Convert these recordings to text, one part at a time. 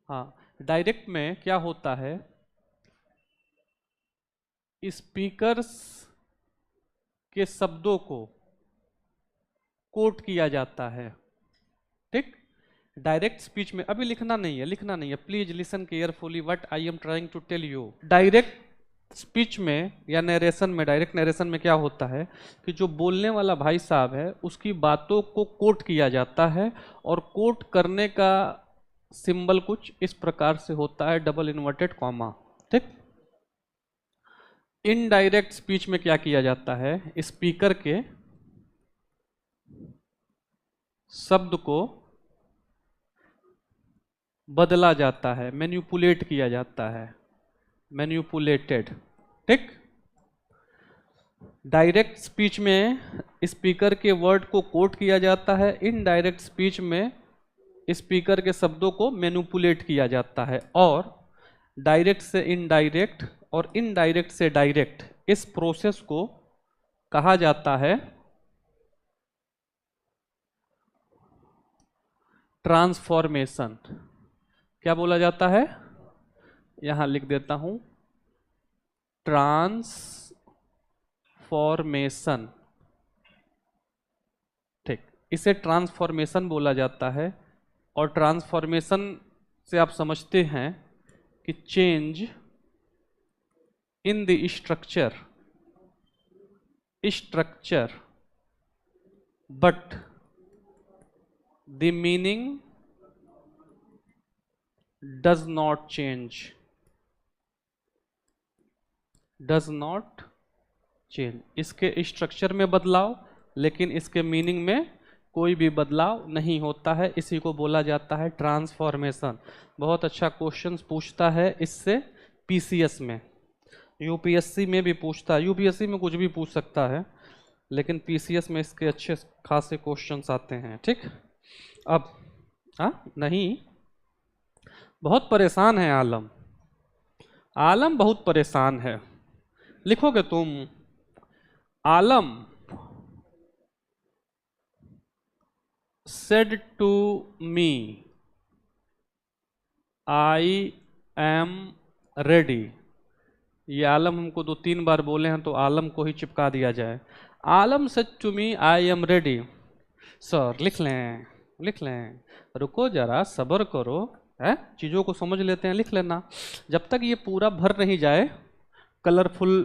हाँ, डायरेक्ट में क्या होता है, स्पीकर्स के शब्दों को कोट किया जाता है। ठीक, डायरेक्ट स्पीच में अभी लिखना नहीं है, लिखना नहीं है, please listen carefully what I am trying to tell you. Direct speech में या नरेशन में, डायरेक्ट नरेशन में क्या होता है कि जो बोलने वाला भाई साहब है उसकी बातों को कोट किया जाता है, और कोट करने का सिंबल कुछ इस प्रकार से होता है, डबल इन्वर्टेड कॉमा। ठीक, इनडायरेक्ट स्पीच में क्या किया जाता है, स्पीकर के शब्द को बदला जाता है, मैन्युपुलेट किया जाता है, मैन्युपुलेटेड। ठीक, डायरेक्ट स्पीच में स्पीकर के वर्ड को कोट किया जाता है, इनडायरेक्ट स्पीच में स्पीकर के शब्दों को मैन्युपुलेट किया जाता है, और डायरेक्ट से इनडायरेक्ट और इनडायरेक्ट से डायरेक्ट, इस प्रोसेस को कहा जाता है ट्रांसफॉर्मेशन। क्या बोला जाता है, यहां लिख देता हूं, ट्रांसफॉर्मेशन। ठीक, इसे ट्रांसफॉर्मेशन बोला जाता है, और ट्रांसफॉर्मेशन से आप समझते हैं कि change in the structure but the meaning does not change, does not change. इसके स्ट्रक्चर में बदलाव, लेकिन इसके मीनिंग में कोई भी बदलाव नहीं होता है, इसी को बोला जाता है ट्रांसफॉर्मेशन। बहुत अच्छा क्वेश्चन पूछता है इससे पीसीएस में, यूपीएससी में भी पूछता है, यूपीएससी में कुछ भी पूछ सकता है, लेकिन पीसीएस में इसके अच्छे खासे क्वेश्चंस आते हैं। ठीक, अब नहीं, बहुत परेशान है आलम, आलम बहुत परेशान है। लिखोगे तुम, आलम said to me I am ready। ये आलम हमको 2-3 बार बोले हैं, तो आलम को ही चिपका दिया जाए। आलम said to me I am ready। Sir लिख लें, लिख लें, रुको जरा सब्र करो, है, चीज़ों को समझ लेते हैं, लिख लेना। जब तक ये पूरा भर नहीं जाए कलरफुल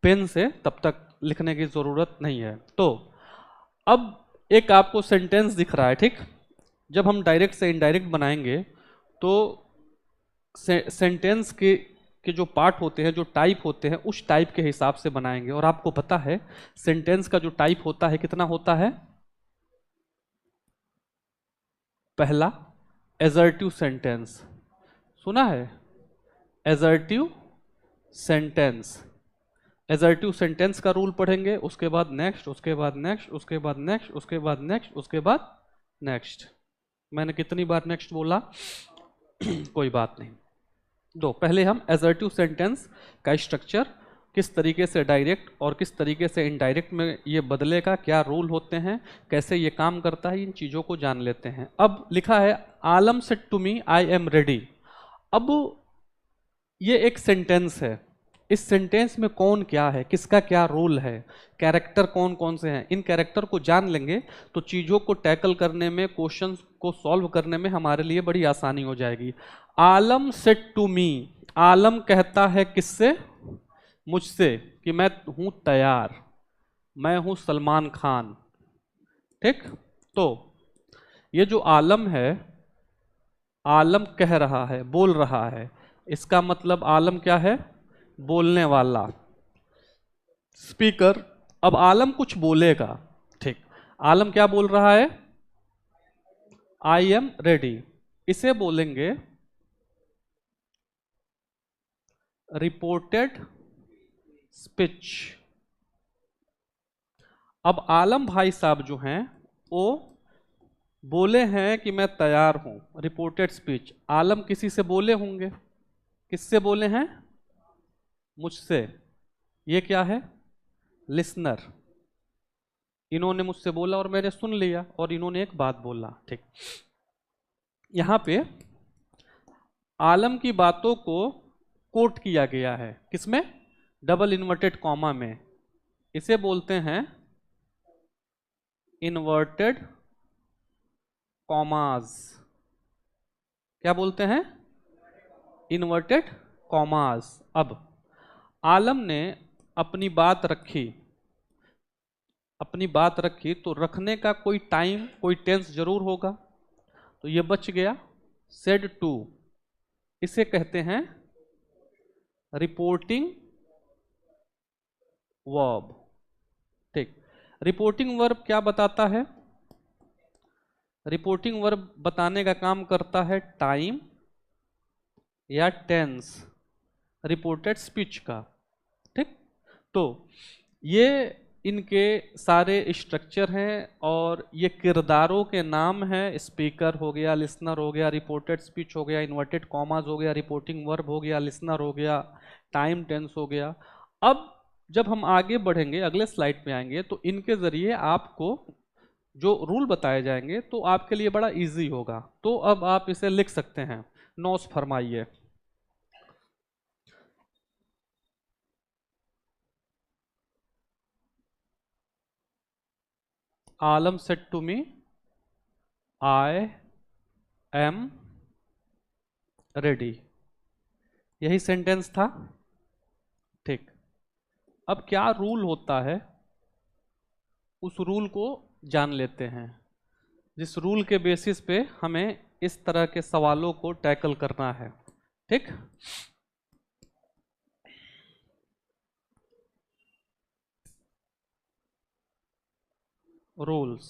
पेन से, तब तक लिखने की ज़रूरत नहीं है। तो अब एक आपको सेंटेंस दिख रहा है। ठीक, जब हम डायरेक्ट से इनडायरेक्ट बनाएंगे तो सेंटेंस के जो पार्ट होते हैं, जो टाइप होते हैं, उस टाइप के हिसाब से बनाएंगे। और आपको पता है सेंटेंस का जो टाइप होता है कितना होता है, पहला एजर्टिव सेंटेंस, सुना है, एजर्टिव सेंटेंस। एजर्टिव सेंटेंस का रूल पढ़ेंगे, उसके बाद नेक्स्ट, उसके बाद नेक्स्ट, उसके बाद नेक्स्ट, उसके बाद नेक्स्ट, उसके बाद नेक्स्ट। मैंने कितनी बार नेक्स्ट बोला कोई बात नहीं। दो, पहले हम एजर्टिव सेंटेंस का स्ट्रक्चर, किस तरीके से डायरेक्ट और किस तरीके से इनडायरेक्ट में ये बदलेगा, क्या रूल होते हैं, कैसे ये काम करता है, इन चीज़ों को जान लेते हैं। अब लिखा है Alam said to me I am ready. अब ये एक सेंटेंस है, इस सेंटेंस में कौन क्या है, किसका क्या रोल है, कैरेक्टर कौन कौन से हैं, इन कैरेक्टर को जान लेंगे तो चीज़ों को टैकल करने में, क्वेश्चंस को सॉल्व करने में हमारे लिए बड़ी आसानी हो जाएगी। आलम सेड टू मी, आलम कहता है किससे, मुझसे, कि मैं हूं तैयार, मैं हूं सलमान खान। ठीक, तो ये जो आलम है, आलम कह रहा है, बोल रहा है, इसका मतलब आलम क्या है, बोलने वाला, स्पीकर। अब आलम कुछ बोलेगा। ठीक, आलम क्या बोल रहा है, आई एम रेडी, इसे बोलेंगे रिपोर्टेड स्पीच। अब आलम भाई साहब जो हैं वो बोले हैं कि मैं तैयार हूं, रिपोर्टेड स्पीच। आलम किसी से बोले होंगे, किससे बोले हैं, मुझसे। ये क्या है, लिसनर, इन्होंने मुझसे बोला और मैंने सुन लिया और इन्होंने एक बात बोला। ठीक, यहां पे आलम की बातों को कोट किया गया है, किसमें? डबल इन्वर्टेड कॉमा में। इसे बोलते हैं इन्वर्टेड कॉमास। क्या बोलते हैं? Inverted commas. अब आलम ने अपनी बात रखी, अपनी बात रखी तो रखने का कोई टाइम, कोई टेंस जरूर होगा, तो ये बच गया सेड टू। इसे कहते हैं रिपोर्टिंग वर्ब। ठीक, रिपोर्टिंग वर्ब क्या बताता है? रिपोर्टिंग वर्ब बताने का काम करता है टाइम या टेंस रिपोर्टेड स्पीच का। ठीक, तो ये इनके सारे स्ट्रक्चर हैं और ये किरदारों के नाम हैं। स्पीकर हो गया, लिसनर हो गया, रिपोर्टेड स्पीच हो गया, इन्वर्टेड कॉमास हो गया, रिपोर्टिंग वर्ब हो गया, लिसनर हो गया, टाइम टेंस हो गया। अब जब हम आगे बढ़ेंगे, अगले स्लाइड में आएंगे, तो इनके जरिए आपको जो रूल बताए जाएंगे तो आपके लिए बड़ा इजी होगा। तो अब आप इसे लिख सकते हैं, नोट्स फरमाइए। Alam said to me I am ready, यही सेंटेंस था। ठीक, अब क्या रूल होता है उस रूल को जान लेते हैं, जिस रूल के बेसिस पे हमें इस तरह के सवालों को टैकल करना है। ठीक, रूल्स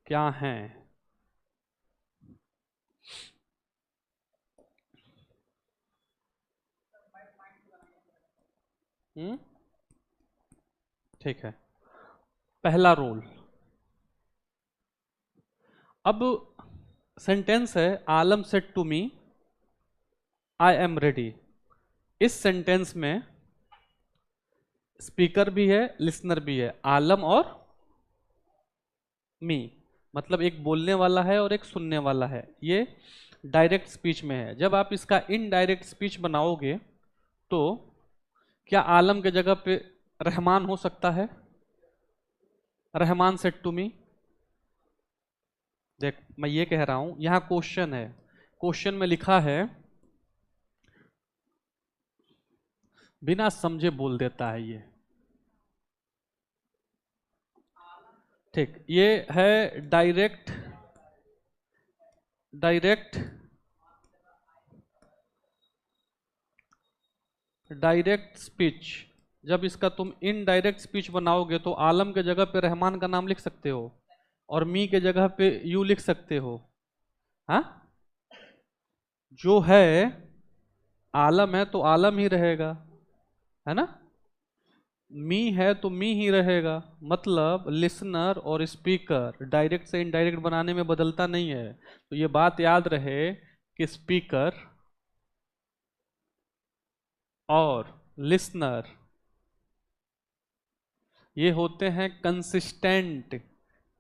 क्या हैं? ठीक है, पहला रूल। अब सेंटेंस है Alam said to me I am ready. इस सेंटेंस में स्पीकर भी है, लिसनर भी है, आलम और मी, मतलब एक बोलने वाला है और एक सुनने वाला है। ये डायरेक्ट स्पीच में है। जब आप इसका इनडायरेक्ट स्पीच बनाओगे तो क्या आलम के जगह पे रहमान हो सकता है? Rahman said to me. देख, मैं ये कह रहा हूं, यहां क्वेश्चन है, क्वेश्चन में लिखा है, बिना समझे बोल देता है ये। ठीक, ये है डायरेक्ट, डायरेक्ट डायरेक्ट स्पीच। जब इसका तुम इनडायरेक्ट स्पीच बनाओगे तो आलम के जगह पे रहमान का नाम लिख सकते हो और मी के जगह पे यू लिख सकते हो। हाँ, जो है आलम है तो आलम ही रहेगा, है ना? मी है तो मी ही रहेगा। मतलब लिसनर और स्पीकर डायरेक्ट से इनडायरेक्ट बनाने में बदलता नहीं है। तो ये बात याद रहे कि स्पीकर और लिसनर ये होते हैं कंसिस्टेंट।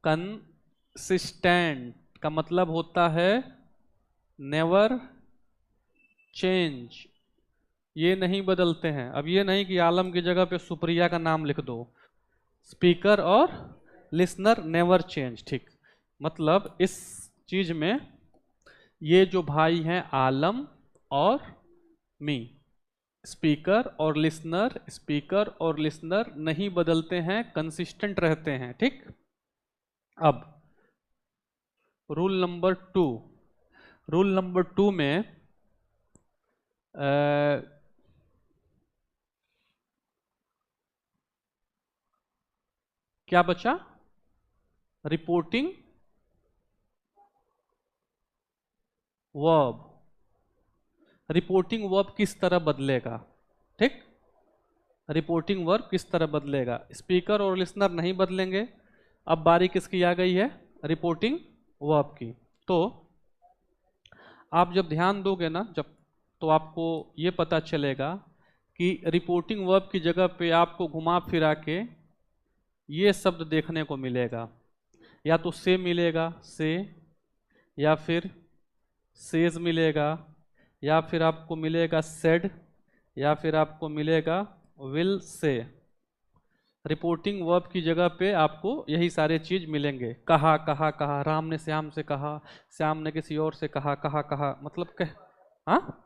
कंसिस्टेंट का मतलब होता है नेवर चेंज, ये नहीं बदलते हैं। अब ये नहीं कि आलम की जगह पे सुप्रिया का नाम लिख दो। स्पीकर और लिसनर नेवर चेंज। ठीक, मतलब इस चीज में ये जो भाई हैं आलम और मी, स्पीकर और लिसनर, स्पीकर और लिसनर नहीं बदलते हैं, कंसिस्टेंट रहते हैं। ठीक, अब rule number two. Rule number two में क्या बचा? Reporting verb. रिपोर्टिंग वर्ब किस तरह बदलेगा? ठीक, रिपोर्टिंग वर्ब किस तरह बदलेगा? स्पीकर और लिसनर नहीं बदलेंगे। अब बारी किसकी आ गई है? रिपोर्टिंग वर्ब की। तो आप जब ध्यान दोगे ना, जब, तो आपको ये पता चलेगा कि रिपोर्टिंग वर्ब की जगह पे आपको घुमा फिरा के ये शब्द देखने को मिलेगा। या तो से मिलेगा, से, या फिर सेज मिलेगा, या फिर आपको मिलेगा सेड, या फिर आपको मिलेगा विल से। रिपोर्टिंग वर्ब की जगह पे आपको यही सारे चीज मिलेंगे। कहा कहा कहा, राम ने श्याम से कहा, श्याम ने किसी और से कहा, कहा कहा, मतलब कह, हाँ,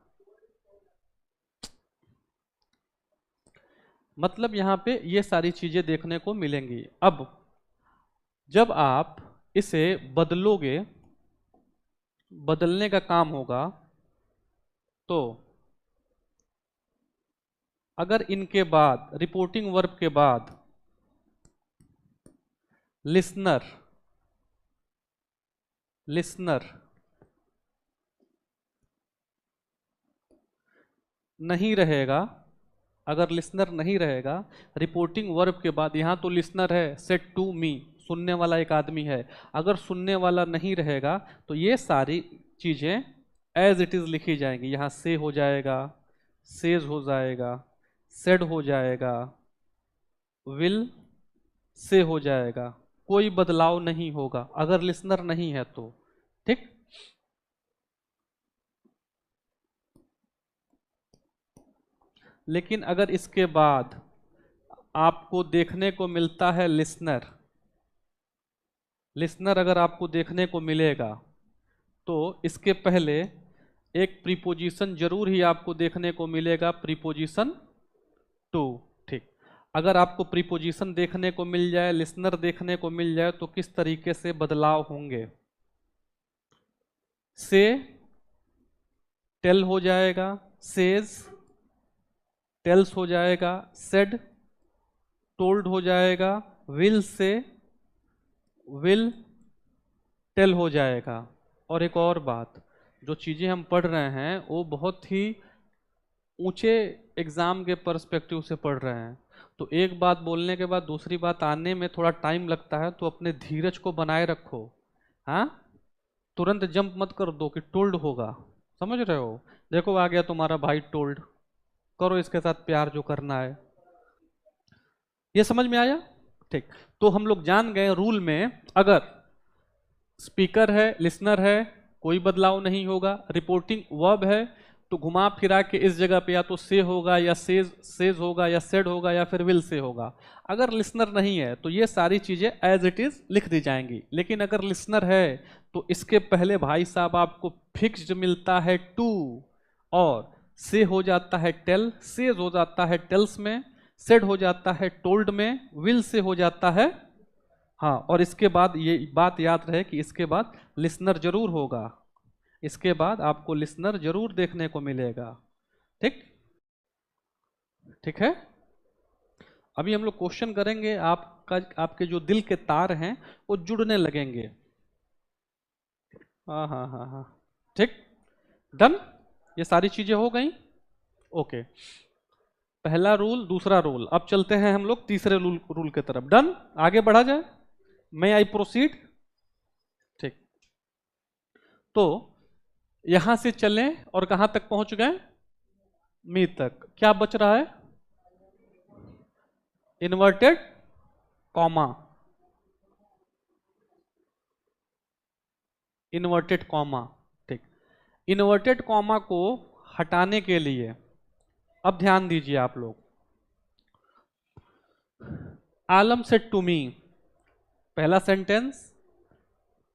मतलब यहाँ पे ये सारी चीजें देखने को मिलेंगी। अब जब आप इसे बदलोगे, बदलने का काम होगा, तो अगर इनके बाद, रिपोर्टिंग वर्ब के बाद लिसनर, लिसनर नहीं रहेगा, अगर लिसनर नहीं रहेगा, रिपोर्टिंग वर्ब के बाद, यहां तो लिसनर है, सेड टू मी, सुनने वाला एक आदमी है, अगर सुनने वाला नहीं रहेगा तो ये सारी चीजें एज इट इज लिखी जाएंगी। यहां से हो जाएगा, सेज हो जाएगा, सेड हो जाएगा, विल से हो जाएगा, कोई बदलाव नहीं होगा अगर लिसनर नहीं है तो। ठीक, लेकिन अगर इसके बाद आपको देखने को मिलता है लिसनर, लिसनर अगर आपको देखने को मिलेगा तो इसके पहले एक प्रीपोजिशन जरूर ही आपको देखने को मिलेगा, प्रीपोजिशन टू। ठीक, अगर आपको प्रीपोजिशन देखने को मिल जाए, लिसनर देखने को मिल जाए, तो किस तरीके से बदलाव होंगे? से टेल हो जाएगा, सेज टेल्स हो जाएगा, सेड टोल्ड हो जाएगा, विल से विल टेल हो जाएगा। और एक और बात, जो चीजें हम पढ़ रहे हैं वो बहुत ही ऊंचे एग्जाम के पर्सपेक्टिव से पढ़ रहे हैं, तो एक बात बोलने के बाद दूसरी बात आने में थोड़ा टाइम लगता है, तो अपने धीरज को बनाए रखो। हाँ, तुरंत जंप मत कर दो कि टोल्ड होगा, समझ रहे हो? देखो आ गया तुम्हारा भाई टोल्ड, करो इसके साथ प्यार जो करना है। ये समझ में आया? ठीक, तो हम लोग जान गए रूल में, अगर स्पीकर है, लिसनर है, कोई बदलाव नहीं होगा, रिपोर्टिंग वर्ब है तो घुमा फिरा के इस जगह पे या तो से होगा, या सेज होगा, या सेड होगा, या फिर विल से होगा। अगर लिसनर नहीं है तो ये सारी चीजें एज इट इज लिख दी जाएंगी, लेकिन अगर लिसनर है तो इसके पहले भाई साहब आपको फिक्स्ड मिलता है टू, और से हो जाता है टेल, सेज हो जाता है टेल्स में, सेड हो जाता है टोल्ड में, विल से हो जाता है। हाँ, और इसके बाद ये बात याद रहे कि इसके बाद लिसनर जरूर होगा, इसके बाद आपको लिसनर जरूर देखने को मिलेगा। ठीक, ठीक है। अभी हम लोग क्वेश्चन करेंगे, आपका आपके जो दिल के तार हैं वो जुड़ने लगेंगे। हाँ हाँ हाँ हाँ, ठीक, डन, ये सारी चीजें हो गई। ओके, पहला रूल, दूसरा रूल, अब चलते हैं हम लोग तीसरे रूल रूल की तरफ। डन, आगे बढ़ा जाए, मैं आई प्रोसीड। ठीक, तो यहां से चलें और कहां तक पहुंच गए? मी तक। क्या बच रहा है? Inverted comma, inverted comma. ठीक, इन्वर्टेड कॉमा को हटाने के लिए अब ध्यान दीजिए आप लोग। आलम सेड टू मी, पहला sentence,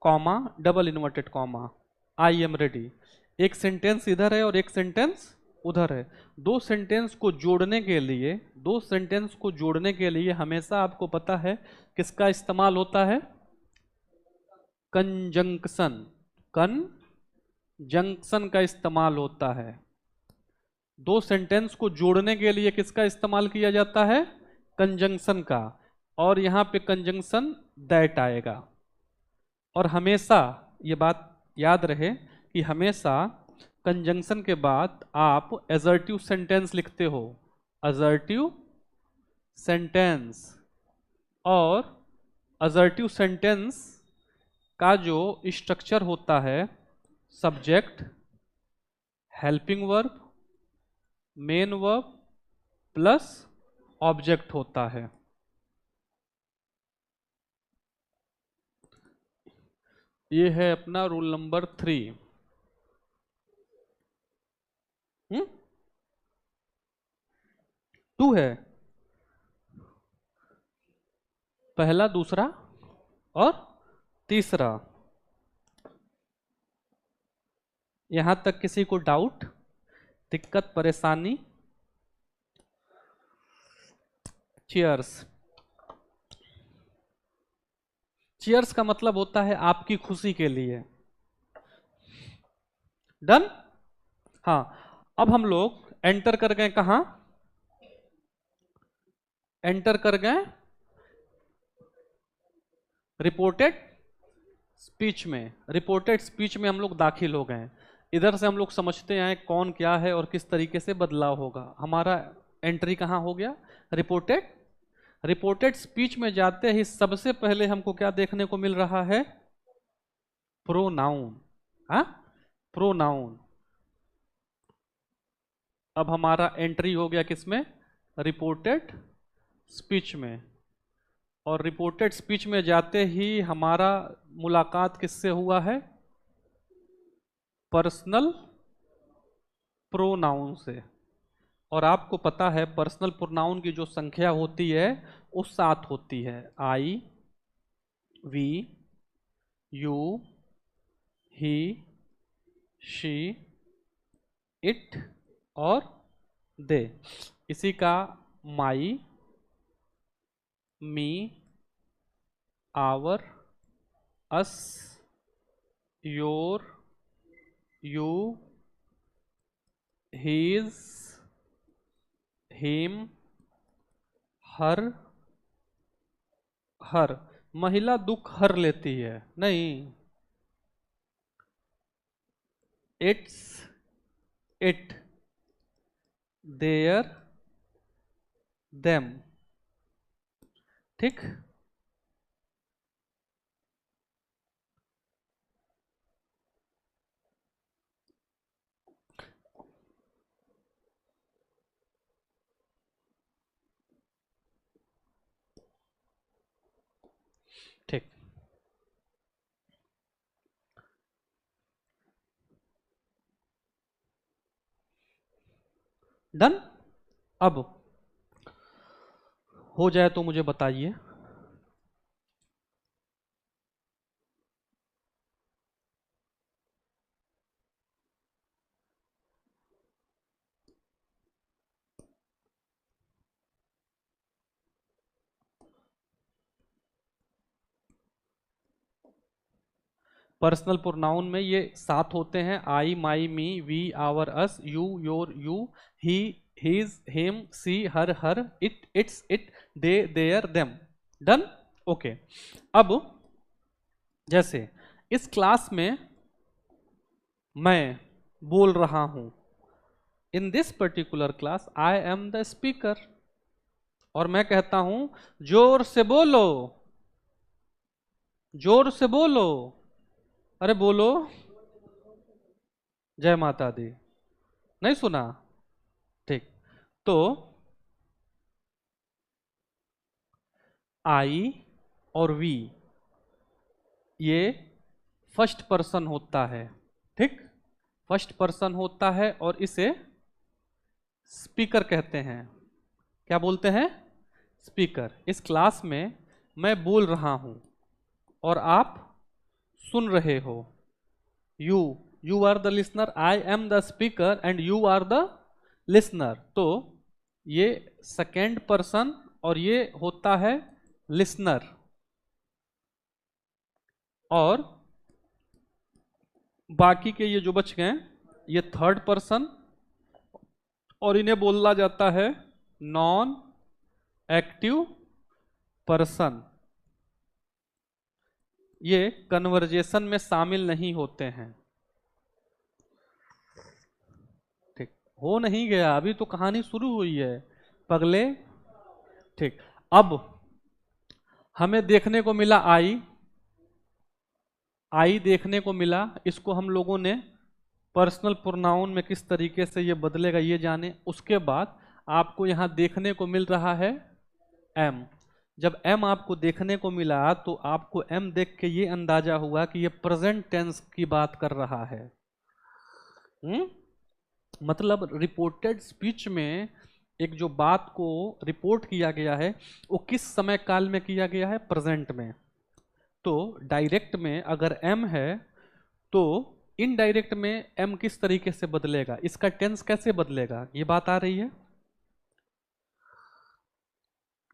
comma, double inverted comma, I am ready. एक सेंटेंस इधर है और एक सेंटेंस उधर है। दो सेंटेंस को जोड़ने के लिए, दो सेंटेंस को जोड़ने के लिए हमेशा आपको पता है किसका इस्तेमाल होता है? कंजंक्शन, कंजंक्शन का इस्तेमाल होता है। दो सेंटेंस को जोड़ने के लिए किसका इस्तेमाल किया जाता है? कंजंक्शन का। और यहां पे कंजंक्शन दैट आएगा। और हमेशा ये बात याद रहे कि हमेशा कंजंक्शन के बाद आप एजर्टिव सेंटेंस लिखते हो, असर्टिव सेंटेंस। और असर्टिव सेंटेंस का जो स्ट्रक्चर होता है, subject, helping verb, main verb plus object होता है। ये है अपना रूल नंबर 3। टू है, पहला, दूसरा और तीसरा। यहां तक किसी को डाउट, दिक्कत, परेशानी? चीयर्स। चीयर्स का मतलब होता है आपकी खुशी के लिए। डन। हाँ, अब हम लोग एंटर कर गए कहां? एंटर कर गए रिपोर्टेड स्पीच में। रिपोर्टेड स्पीच में हम लोग दाखिल हो गए। इधर से हम लोग समझते हैं कौन क्या है और किस तरीके से बदलाव होगा। हमारा एंट्री कहां हो गया? रिपोर्टेड। रिपोर्टेड स्पीच में जाते ही सबसे पहले हमको क्या देखने को मिल रहा है? प्रोनाउन। हाँ, प्रोनाउन। अब हमारा एंट्री हो गया किसमें? रिपोर्टेड स्पीच में। और रिपोर्टेड स्पीच में जाते ही हमारा मुलाकात किससे हुआ है? पर्सनल प्रोनाउन से। और आपको पता है पर्सनल प्रोनाउन की जो संख्या होती है वो 7 होती है। I, we, you, he, she, it और दे। इसी का my, me, our, us, your, you, his, him, her. हर, महिला दुख हर लेती है, नहीं। Its, it, their, them. ठीक। ठीक। डन। अब हो जाए तो मुझे बताइए। पर्सनल प्रोनाउन में ये 7 होते हैं। I, my, me, we, our, us, you, your, you, he, his, him, she, her, it, its, it, they, their, them. Done. Okay. अब जैसे इस क्लास में मैं बोल रहा हूं, in this particular class I am the speaker, और मैं कहता हूं जोर से बोलो, जोर से बोलो। अरे बोलो, जय माता दी। नहीं सुना? ठीक। तो आई और वी ये फर्स्ट पर्सन होता है। ठीक, फर्स्ट पर्सन होता है और इसे स्पीकर कहते हैं। क्या बोलते हैं? स्पीकर। इस क्लास में मैं बोल रहा हूं और आप सुन रहे हो। You, you are the listener, I am the speaker and you are the listener. तो ये सेकेंड पर्सन और ये होता है लिसनर। और बाकी के ये जो बच गए ये थर्ड पर्सन, और इन्हें बोला जाता है नॉन एक्टिव पर्सन। ये कन्वर्जेशन में शामिल नहीं होते हैं। ठीक, हो नहीं गया, अभी तो कहानी शुरू हुई है पगले। ठीक। अब हमें देखने को मिला आई, आई देखने को मिला। इसको हम लोगों ने पर्सनल प्रोनाउन में किस तरीके से ये बदलेगा ये जाने। उसके बाद आपको यहां देखने को मिल रहा है एम। जब एम आपको देखने को मिला तो आपको एम देख के ये अंदाजा हुआ कि ये प्रेजेंट टेंस की बात कर रहा है। मतलब रिपोर्टेड स्पीच में एक जो बात को रिपोर्ट किया गया है वो किस समय काल में किया गया है, प्रेजेंट में। तो डायरेक्ट में अगर एम है तो इनडायरेक्ट में एम किस तरीके से बदलेगा, इसका टेंस कैसे बदलेगा, ये बात आ रही है।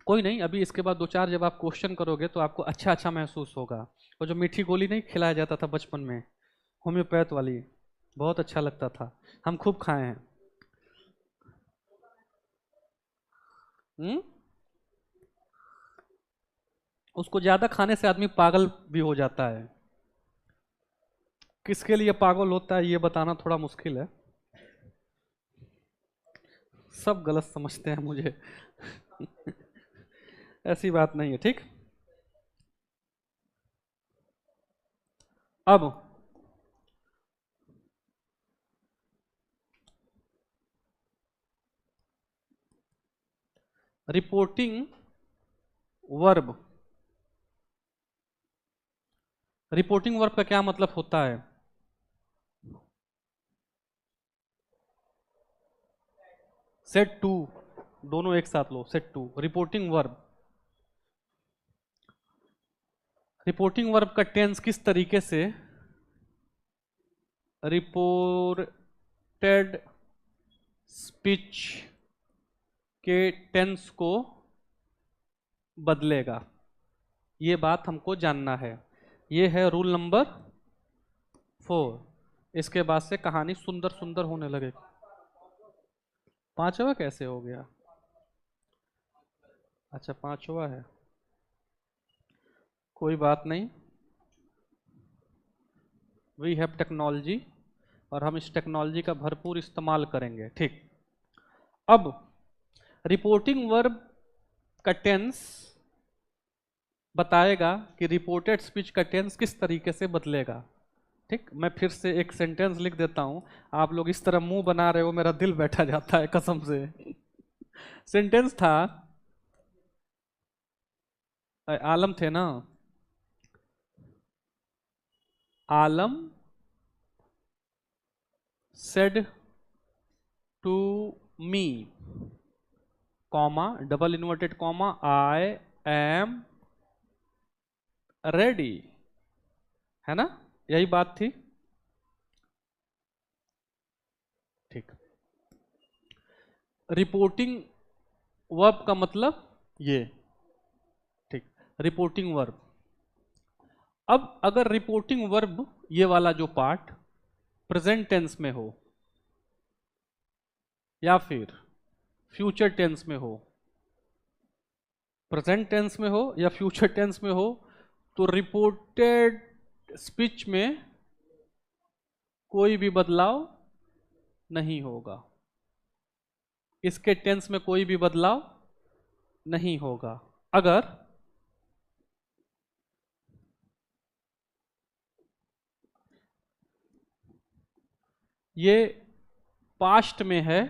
कोई नहीं, अभी इसके बाद दो चार जब आप क्वेश्चन करोगे तो आपको अच्छा अच्छा महसूस होगा। और जो मीठी गोली नहीं खिलाया जाता था बचपन में, होम्योपैथ वाली, बहुत अच्छा लगता था, हम खूब खाए हैं। हम्म। उसको ज्यादा खाने से आदमी पागल भी हो जाता है। किसके लिए पागल होता है ये बताना थोड़ा मुश्किल है, सब गलत समझते हैं मुझे। ऐसी बात नहीं है, ठीक। अब रिपोर्टिंग वर्ब, रिपोर्टिंग वर्ब का क्या मतलब होता है। सेट टू, दोनों एक साथ लो, said to reporting verb. Reporting verb का टेंस किस तरीके से रिपोर्टेड स्पीच के टेंस को बदलेगा, ये बात हमको जानना है। ये है रूल नंबर 4। इसके बाद से कहानी सुंदर सुंदर होने लगेगी। पांचवा कैसे हो गया, अच्छा पांचवा है, कोई बात नहीं, वी हैव टेक्नोलॉजी और हम इस टेक्नोलॉजी का भरपूर इस्तेमाल करेंगे, ठीक। अब रिपोर्टिंग वर्ब का टेंस बताएगा कि रिपोर्टेड स्पीच का टेंस किस तरीके से बदलेगा, ठीक। मैं फिर से एक सेंटेंस लिख देता हूं, आप लोग इस तरह मुंह बना रहे हो मेरा दिल बैठा जाता है कसम से। सेंटेंस था, आलम थे ना, Alam said to me, comma double inverted comma, I am ready, है ना, यही बात थी, ठीक। रिपोर्टिंग वर्ब का मतलब ये, ठीक, रिपोर्टिंग वर्ब। अब अगर रिपोर्टिंग वर्ब ये वाला जो पार्ट प्रेजेंट टेंस में हो या फिर फ्यूचर टेंस में हो, प्रेजेंट टेंस में हो या फ्यूचर टेंस में हो, तो रिपोर्टेड स्पीच में कोई भी बदलाव नहीं होगा, इसके टेंस में कोई भी बदलाव नहीं होगा। अगर ये पास्ट में है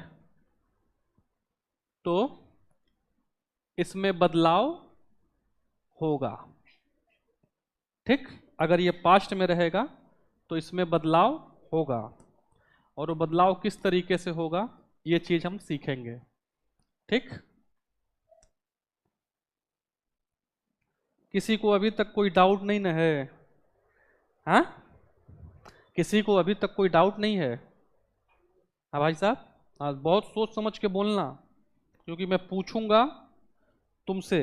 तो इसमें बदलाव होगा, ठीक। अगर ये पास्ट में रहेगा तो इसमें बदलाव होगा, और वो बदलाव किस तरीके से होगा ये चीज हम सीखेंगे, ठीक। किसी को अभी तक कोई डाउट नहीं न है, हाँ, किसी को अभी तक कोई डाउट नहीं है। हाँ भाई साहब, हाँ बहुत सोच समझ के बोलना, क्योंकि मैं पूछूंगा तुमसे।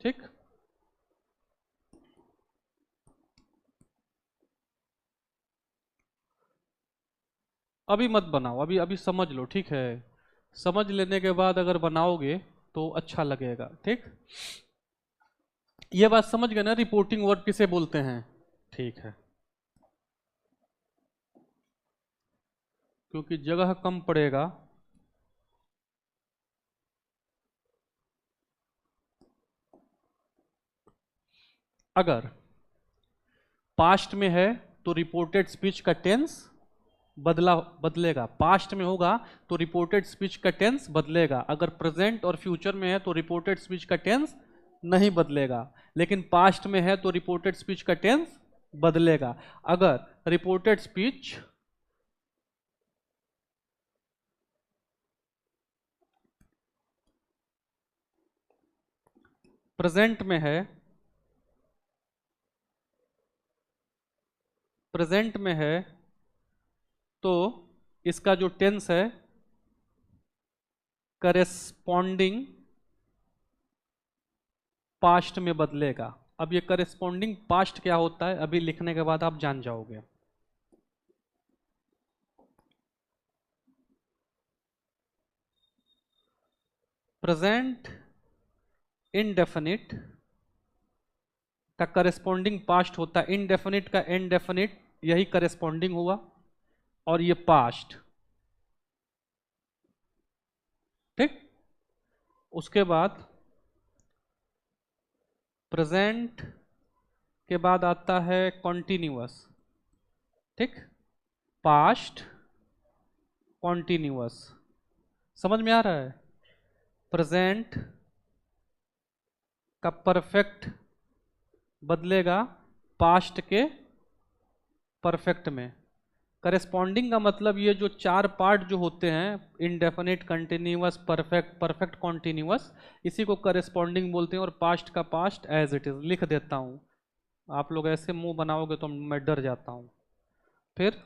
ठीक, अभी मत बनाओ, अभी अभी समझ लो, ठीक है। समझ लेने के बाद अगर बनाओगे तो अच्छा लगेगा, ठीक। ये बात समझ गए ना, रिपोर्टिंग वर्ब किसे बोलते हैं, ठीक है। क्योंकि जगह कम पड़ेगा, अगर पास्ट में है तो रिपोर्टेड स्पीच का टेंस बदलेगा। पास्ट में होगा तो रिपोर्टेड स्पीच का टेंस बदलेगा। अगर प्रेजेंट और फ्यूचर में है तो रिपोर्टेड स्पीच का टेंस नहीं बदलेगा। लेकिन पास्ट में है तो रिपोर्टेड स्पीच का टेंस बदलेगा। अगर रिपोर्टेड स्पीच प्रेजेंट में है, प्रेजेंट में है तो इसका जो टेंस है करेस्पॉन्डिंग पास्ट में बदलेगा। अब ये करेस्पॉन्डिंग पास्ट क्या होता है अभी लिखने के बाद आप जान जाओगे। प्रेजेंट इनडेफिनिट का करेस्पॉन्डिंग पास्ट होता है, इनडेफिनिट का इनडेफिनिट यही करेस्पॉन्डिंग हुआ, और ये पास्ट। ठीक, उसके बाद प्रेजेंट के बाद आता है कॉन्टिन्यूअस। ठीक, पास्ट कॉन्टिन्यूअस, समझ में आ रहा है? प्रेजेंट का परफेक्ट बदलेगा पास्ट के परफेक्ट में। करेस्पॉन्डिंग का मतलब ये जो चार पार्ट जो होते हैं, indefinite, continuous, perfect, perfect continuous, इसी को करेस्पॉन्डिंग बोलते हैं। और पास्ट का पास्ट एज इट इज लिख देता हूं, आप लोग ऐसे मुंह बनाओगे तो मैं डर जाता हूं। फिर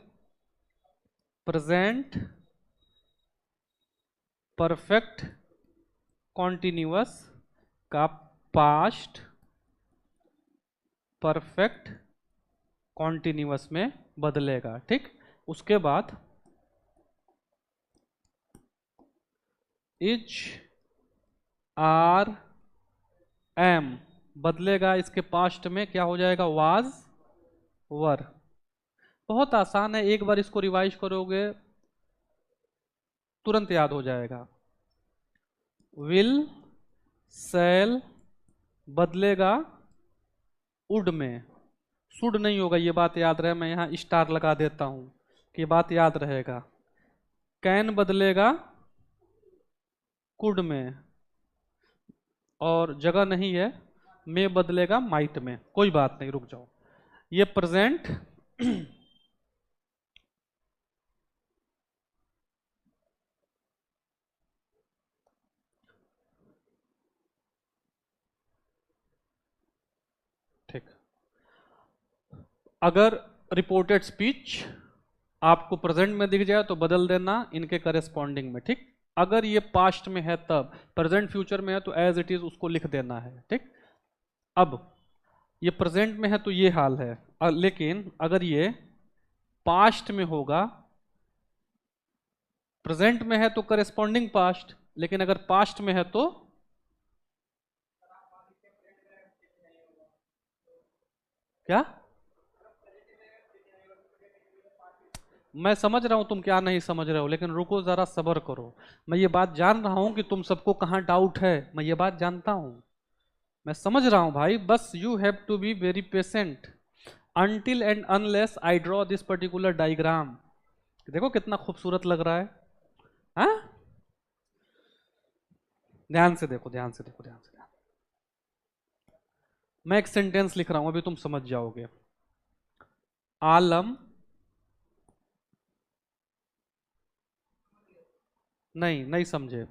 प्रेजेंट परफेक्ट कॉन्टिन्यूअस का पास्ट परफेक्ट कॉन्टिन्यूअस में बदलेगा। ठीक, उसके बाद इज आर एम बदलेगा, इसके पास्ट में क्या हो जाएगा? वाज वर। बहुत आसान है, एक बार इसको रिवाइज करोगे तुरंत याद हो जाएगा। विल सेल बदलेगा वुड में, शुड नहीं होगा, ये बात याद रहे। मैं यहां स्टार लगा देता हूं कि बात याद रहेगा। कैन बदलेगा कुड में, और जगह नहीं है, में बदलेगा माइट में। कोई बात नहीं, रुक जाओ। ये प्रेजेंट ठीक, अगर रिपोर्टेड स्पीच आपको प्रेजेंट में दिख जाए तो बदल देना इनके करेस्पॉन्डिंग में। ठीक, अगर ये पास्ट में है तब, प्रेजेंट फ्यूचर में है तो एज इट इज उसको लिख देना है। ठीक, अब ये प्रेजेंट में है तो ये हाल है, लेकिन अगर ये पास्ट में होगा, प्रेजेंट में है तो करेस्पॉन्डिंग पास्ट, लेकिन अगर पास्ट में है तो क्या? मैं समझ रहा हूं तुम क्या नहीं समझ रहे हो, लेकिन रुको जरा, सब्र करो। मैं ये बात जान रहा हूं कि तुम सबको कहां डाउट है, मैं ये बात जानता हूं, मैं समझ रहा हूं भाई। बस you have to be very patient until and unless I draw this particular diagram. देखो कितना खूबसूरत लग रहा है, हाँ? ध्यान से देखो, ध्यान से देखो, ध्यान से। मैं एक सेंटेंस लिख रहा हूं, अभी तुम समझ जाओगे। आलम, नहीं नहीं समझे,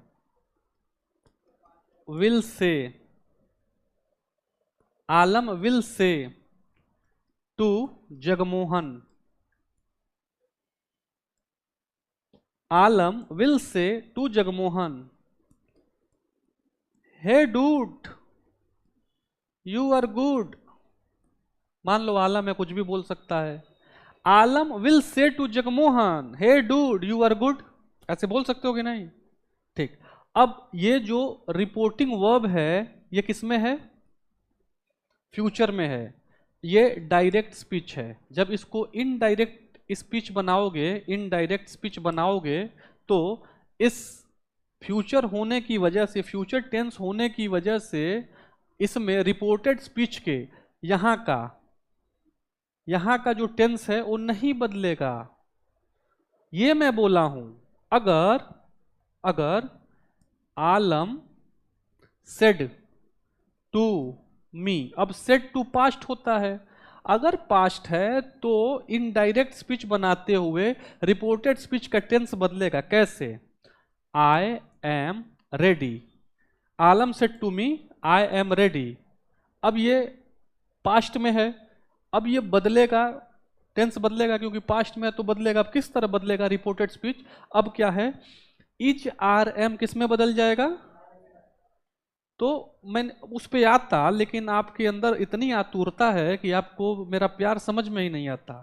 will say, Alam will say to Jagmohan, Alam will say to Jagmohan, hey dude you are good. मान लो आलम है, कुछ भी बोल सकता है। Alam will say to Jagmohan, hey dude you are good, ऐसे बोल सकते हो कि नहीं? ठीक, अब ये जो रिपोर्टिंग वर्ब है ये किसमें है? फ्यूचर में है। ये डायरेक्ट स्पीच है। जब इसको इनडायरेक्ट स्पीच बनाओगे, इनडायरेक्ट स्पीच बनाओगे तो इस फ्यूचर होने की वजह से, फ्यूचर टेंस होने की वजह से इसमें रिपोर्टेड स्पीच के यहां का यहां का जो टेंस है वो नहीं बदलेगा। ये मैं बोला हूं, अगर अगर आलम सेड टू मी, अब सेड टू पास्ट होता है, अगर पास्ट है तो इनडायरेक्ट स्पीच बनाते हुए रिपोर्टेड स्पीच का टेंस बदलेगा। कैसे? I am ready, Alam said to me I am ready. अब ये पास्ट में है, अब ये बदलेगा, टेंस बदलेगा, क्योंकि पास्ट में है तो बदलेगा। अब किस तरह बदलेगा रिपोर्टेड स्पीच? अब क्या है, इच आर एम किस में बदल जाएगा? तो मैं उस पे याद था, लेकिन आपके अंदर इतनी आतुरता है कि आपको मेरा प्यार समझ में ही नहीं आता।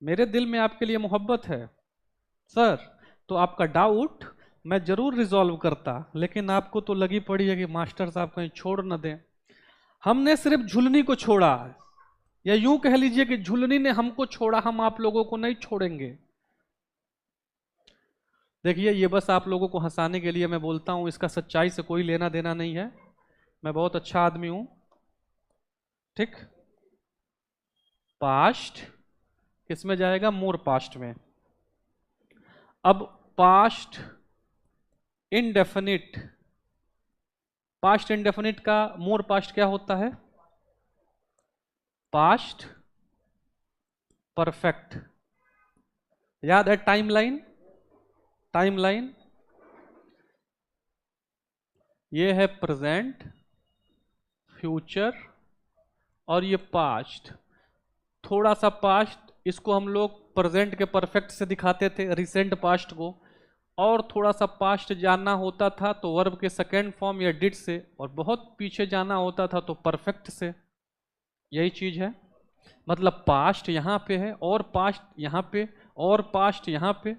मेरे दिल में आपके लिए मोहब्बत है सर, तो आपका डाउट मैं जरूर रिजॉल्व करता, लेकिन आपको तो लगी पड़ी है कि मास्टर साहब कहीं छोड़ न दें। हमने सिर्फ झुलनी को छोड़ा, या यूं कह लीजिए कि झुलनी ने हमको छोड़ा, हम आप लोगों को नहीं छोड़ेंगे। देखिए, ये बस आप लोगों को हंसाने के लिए मैं बोलता हूं, इसका सच्चाई से कोई लेना देना नहीं है। मैं बहुत अच्छा आदमी हूं, ठीक। पास्ट किस में जाएगा? मोर पास्ट में। अब पास्ट इंडेफिनिट, पास्ट इंडेफिनिट का मोर पास्ट क्या होता है? Past perfect. याद है टाइमलाइन? टाइमलाइन, ये है प्रेजेंट, फ्यूचर और ये पास्ट। थोड़ा सा पास्ट, इसको हम लोग प्रेजेंट के परफेक्ट से दिखाते थे, रिसेंट पास्ट को। और थोड़ा सा पास्ट जानना होता था तो वर्ब के सेकेंड फॉर्म या डिड से, और बहुत पीछे जाना होता था तो परफेक्ट से। यही चीज है, मतलब पास्ट यहां पे है और पास्ट यहां पे और पास्ट यहां पे,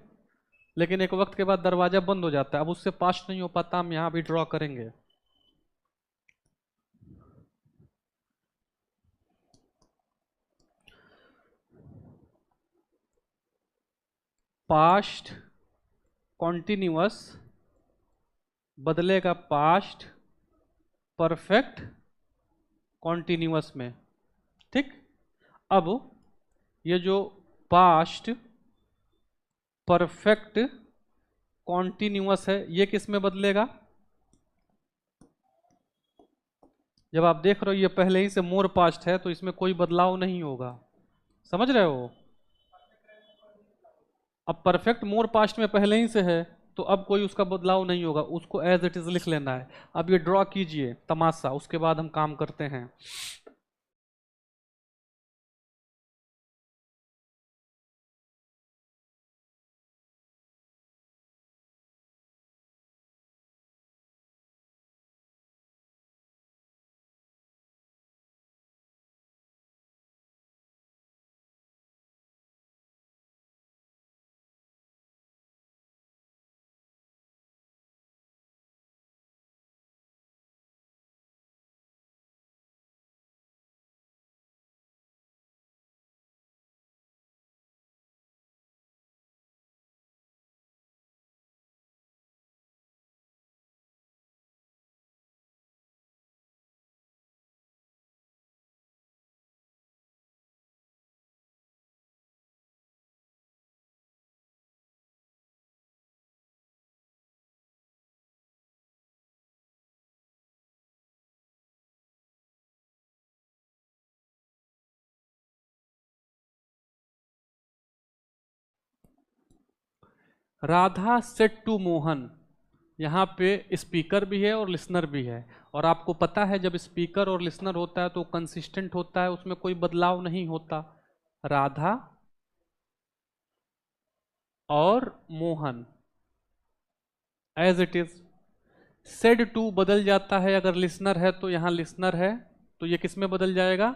लेकिन एक वक्त के बाद दरवाजा बंद हो जाता है, अब उससे पास्ट नहीं हो पाता। हम यहां भी ड्रॉ करेंगे। पास्ट कॉन्टिन्यूअस बदलेगा पास्ट परफेक्ट कॉन्टिन्यूअस में, ठीक। अब ये जो पास्ट परफेक्ट कॉन्टिन्यूअस है, ये किस में बदलेगा? जब आप देख रहे हो ये पहले ही से मोर पास्ट है तो इसमें कोई बदलाव नहीं होगा, समझ रहे हो? अब परफेक्ट मोर पास्ट में पहले ही से है तो अब कोई उसका बदलाव नहीं होगा, उसको एज इट इज लिख लेना है। अब ये ड्रॉ कीजिए तमाशा, उसके बाद हम काम करते हैं। राधा सेड टू मोहन, यहाँ पे स्पीकर भी है और लिसनर भी है, और आपको पता है जब स्पीकर और लिसनर होता है तो कंसिस्टेंट होता है, उसमें कोई बदलाव नहीं होता। राधा और Mohan as it is. Said to बदल जाता है, अगर लिसनर है तो यहाँ लिसनर है तो ये किस में बदल जाएगा?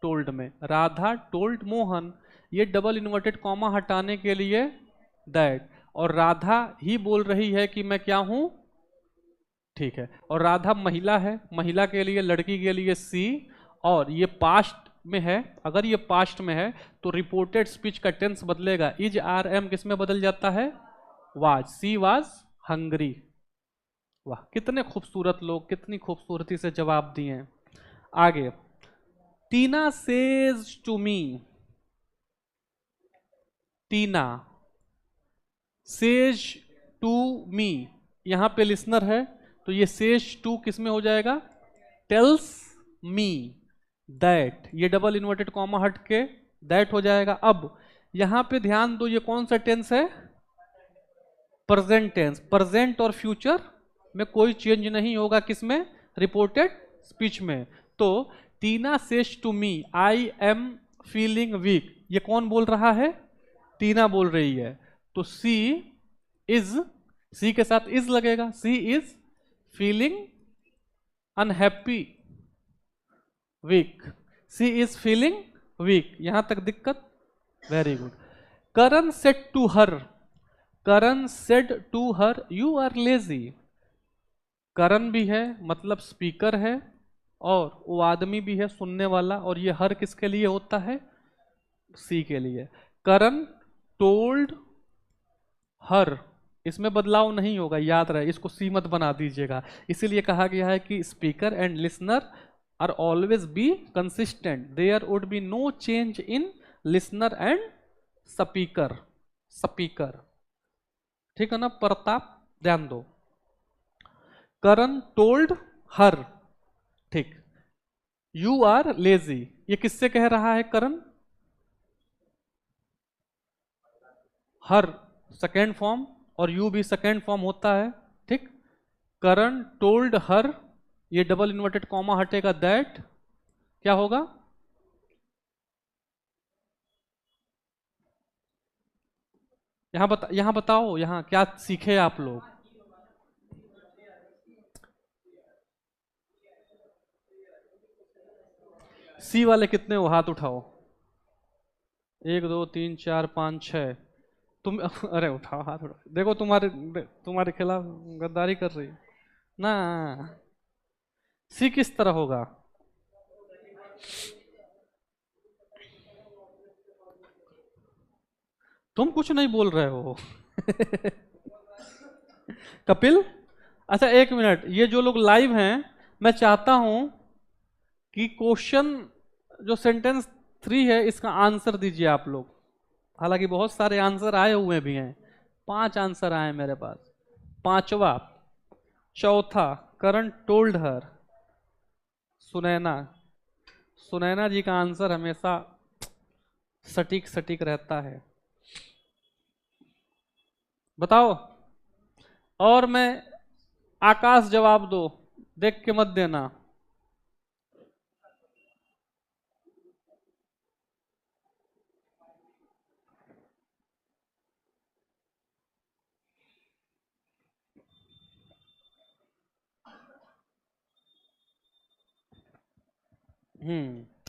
टोल्ड में। राधा टोल्ड मोहन, ये डबल इन्वर्टेड कॉमा हटाने के लिए दैट, और राधा ही बोल रही है कि मैं क्या हूं, ठीक है। और राधा महिला है, महिला के लिए, लड़की के लिए सी, और ये पास्ट में है। अगर ये पास्ट में है तो रिपोर्टेड स्पीच का टेंस बदलेगा, इज आर एम किस में बदल जाता है? Was, she was hungry. वाह, कितने खूबसूरत लोग, कितनी खूबसूरती से जवाब दिए हैं। आगे, Tina says to me, Tina says to me, यहां पे लिसनर है तो ये सेज टू किस में हो जाएगा, टेल्स मी दैट, ये डबल इन्वर्टेड कॉमा हट के दैट हो जाएगा। अब यहां पे ध्यान दो, ये कौन सा टेंस है, प्रेजेंट टेंस। प्रेजेंट और फ्यूचर में कोई चेंज नहीं होगा, किसमें, रिपोर्टेड स्पीच में। तो Tina says to me I am feeling weak, ये कौन बोल रहा है, टीना बोल रही है। तो सी इज, सी के साथ इज लगेगा, she is feeling unhappy weak, she is feeling weak, यहां तक दिक्कत, very good. Karan said to her, Karan said to her you are lazy, Karan भी है मतलब स्पीकर है, और वो आदमी भी है सुनने वाला, और ये हर किसके लिए होता है, सी के लिए। करण टोल्ड हर, इसमें बदलाव नहीं होगा, याद रहे, इसको सी मत बना दीजिएगा। इसीलिए कहा गया है कि speaker and listener are always be consistent, there would be no change in listener and speaker, speaker, ठीक है ना प्रताप, ध्यान दो। करण टोल्ड हर, ठीक, यू आर लेजी, ये किससे कह रहा है करण, हर सेकेंड फॉर्म और यू भी सेकेंड फॉर्म होता है, ठीक। करण टोल्ड हर, ये डबल इन्वर्टेड कॉमा हटेगा, दैट क्या होगा, यहां बताओ, यहां क्या सीखे आप लोग, सी वाले कितने हो, हाथ उठाओ, 1 2 3 4 5 6, तुम अरे उठाओ हाथ उठाओ, देखो तुम्हारे खिलाफ गद्दारी कर रही है ना। सी किस तरह होगा, तुम कुछ नहीं बोल रहे हो कपिल, अच्छा 1 मिनट, ये जो लोग लाइव हैं, मैं चाहता हूं कि क्वेश्चन जो सेंटेंस 3 है इसका आंसर दीजिए आप लोग। हालांकि बहुत सारे आंसर आए हुए भी हैं, 5 आंसर आए मेरे पास। पांचवा, चौथा, करण टोल्ड हर, सुनैना, सुनैना जी का आंसर हमेशा सटीक सटीक रहता है। बताओ, और मैं, आकाश जवाब दो, देख के मत देना।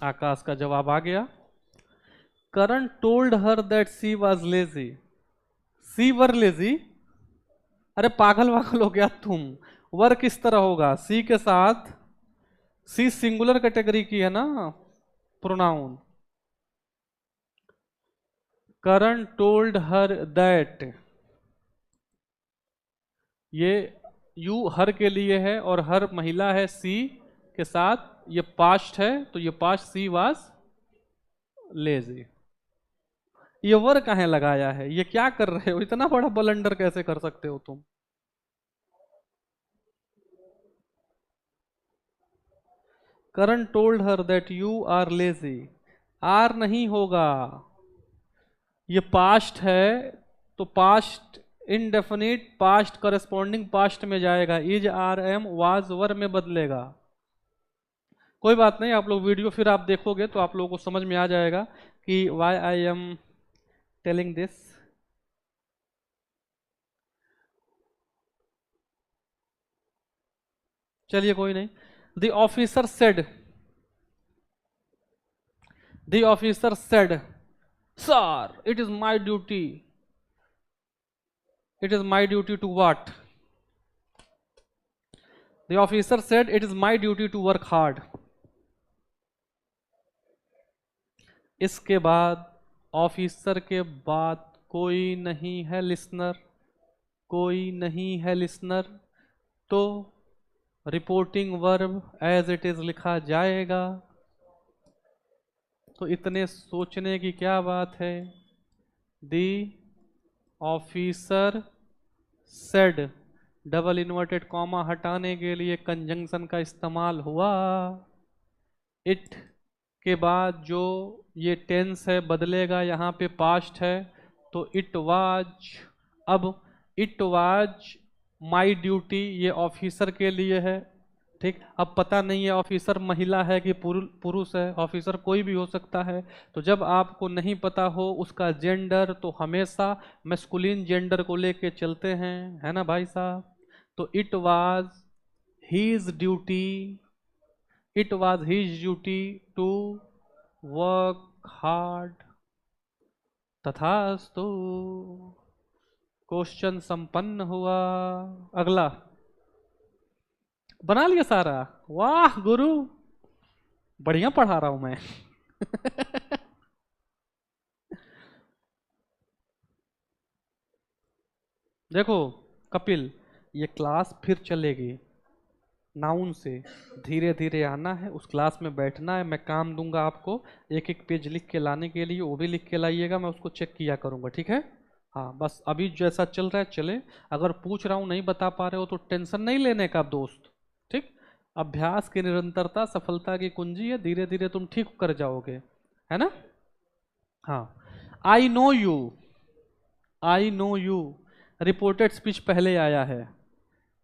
आकाश का जवाब आ गया। Karan told her that she was lazy, she were lazy, अरे पागल वागल हो गया तुम, वर किस तरह होगा, सी के साथ, सी सिंगुलर कैटेगरी की है ना pronoun. Karan told her that, ये यू हर के लिए है और हर महिला है, सी के साथ, ये पास्ट है तो ये पास्ट, सी वाज लेजी। ये वर कहाँ लगाया है, ये क्या कर रहे हो, इतना बड़ा बलंडर कैसे कर सकते हो तुम। Karan told her that you are lazy, are नहीं होगा, ये पास्ट है तो past indefinite past corresponding past में जाएगा, is are am was were में बदलेगा। कोई बात नहीं, आप लोग वीडियो फिर आप देखोगे तो आप लोगों को समझ में आ जाएगा कि why I am telling this. चलिए कोई नहीं। The officer said, the officer said sir it is my duty, it is my duty to what, the officer said it is my duty to work hard. इसके बाद officer के बाद कोई नहीं है लिसनर, कोई नहीं है लिसनर, तो reporting verb as it is लिखा जाएगा। तो इतने सोचने की क्या बात है। The officer said, double inverted comma हटाने के लिए कंजंक्शन का इस्तेमाल हुआ। इट के बाद जो ये टेंस है बदलेगा, यहाँ पे पास्ट है तो इट वाज। अब इट वाज माई ड्यूटी, ये ऑफिसर के लिए है, ठीक। अब पता नहीं है ऑफिसर महिला है कि पुरुष है, ऑफिसर कोई भी हो सकता है। तो जब आपको नहीं पता हो उसका जेंडर, तो हमेशा मैस्कुलिन जेंडर को लेके चलते हैं, है ना भाई साहब। तो it was his duty, it was his duty to work hard. तथास्तु, क्वेश्चन संपन्न हुआ। अगला बना लिया सारा, वाह गुरु, बढ़िया पढ़ा रहा हूं मैं। देखो कपिल, ये क्लास फिर चलेगी, नाउन से धीरे धीरे आना है, उस क्लास में बैठना है, मैं काम दूंगा आपको एक एक पेज लिख के लाने के लिए, वो भी लिख के लाइएगा, मैं उसको चेक किया करूंगा, ठीक है। हाँ बस अभी जैसा चल रहा है चले, अगर पूछ रहा हूँ नहीं बता पा रहे हो तो टेंशन नहीं लेने का दोस्त, ठीक। अभ्यास की निरंतरता सफलता की कुंजी है, धीरे धीरे तुम ठीक कर जाओगे, है ना। हाँ, I know you, I know you, reported speech पहले आया है।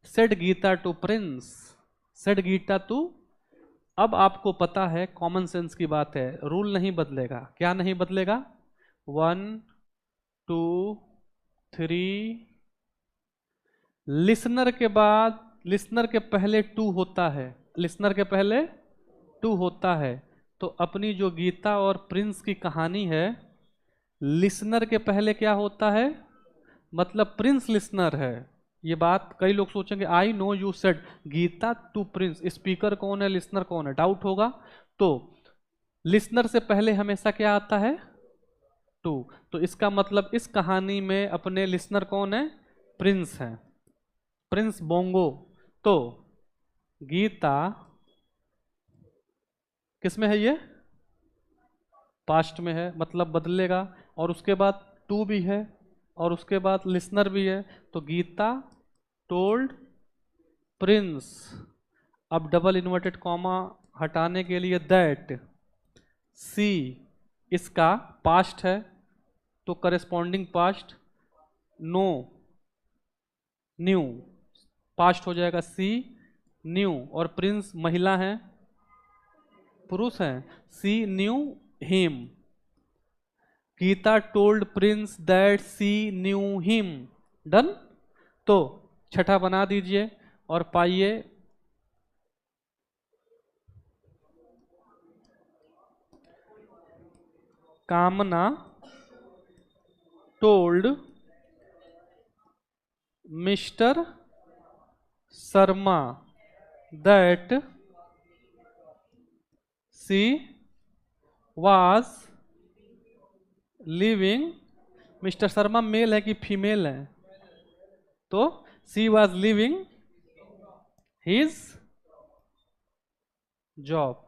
Said Geeta to Prince, said Geeta to. अब आपको पता है कॉमन सेंस की बात है, रूल नहीं बदलेगा। क्या नहीं बदलेगा? 1 2 3, लिसनर के बाद, लिसनर के पहले टू होता है, लिसनर के पहले टू होता है। तो अपनी जो गीता और प्रिंस की कहानी है, लिसनर के पहले क्या होता है, मतलब प्रिंस लिसनर है। ये बात कई लोग सोचेंगे I know you said Geeta to Prince, speaker कौन है लिसनर कौन है, डाउट होगा। तो लिसनर से पहले हमेशा क्या आता है? टू। तो इसका मतलब इस कहानी में अपने लिसनर कौन है? प्रिंस है, प्रिंस बोंगो। तो गीता किसमें है? ये पास्ट में है, मतलब बदलेगा। और उसके बाद टू भी है और उसके बाद लिसनर भी है। तो गीता टोल्ड प्रिंस, अब डबल इन्वर्टेड कॉमा हटाने के लिए दैट, सी इसका पास्ट है तो corresponding past no new, past हो जाएगा सी न्यू। और प्रिंस महिला है, पुरुष है, she knew him. Gita told prince that she knew him. Done. तो छठा बना दीजिए और पाइए, Kamna told mister Sharma that she was living, mister Sharma male है कि फीमेल है? तो she was living his job.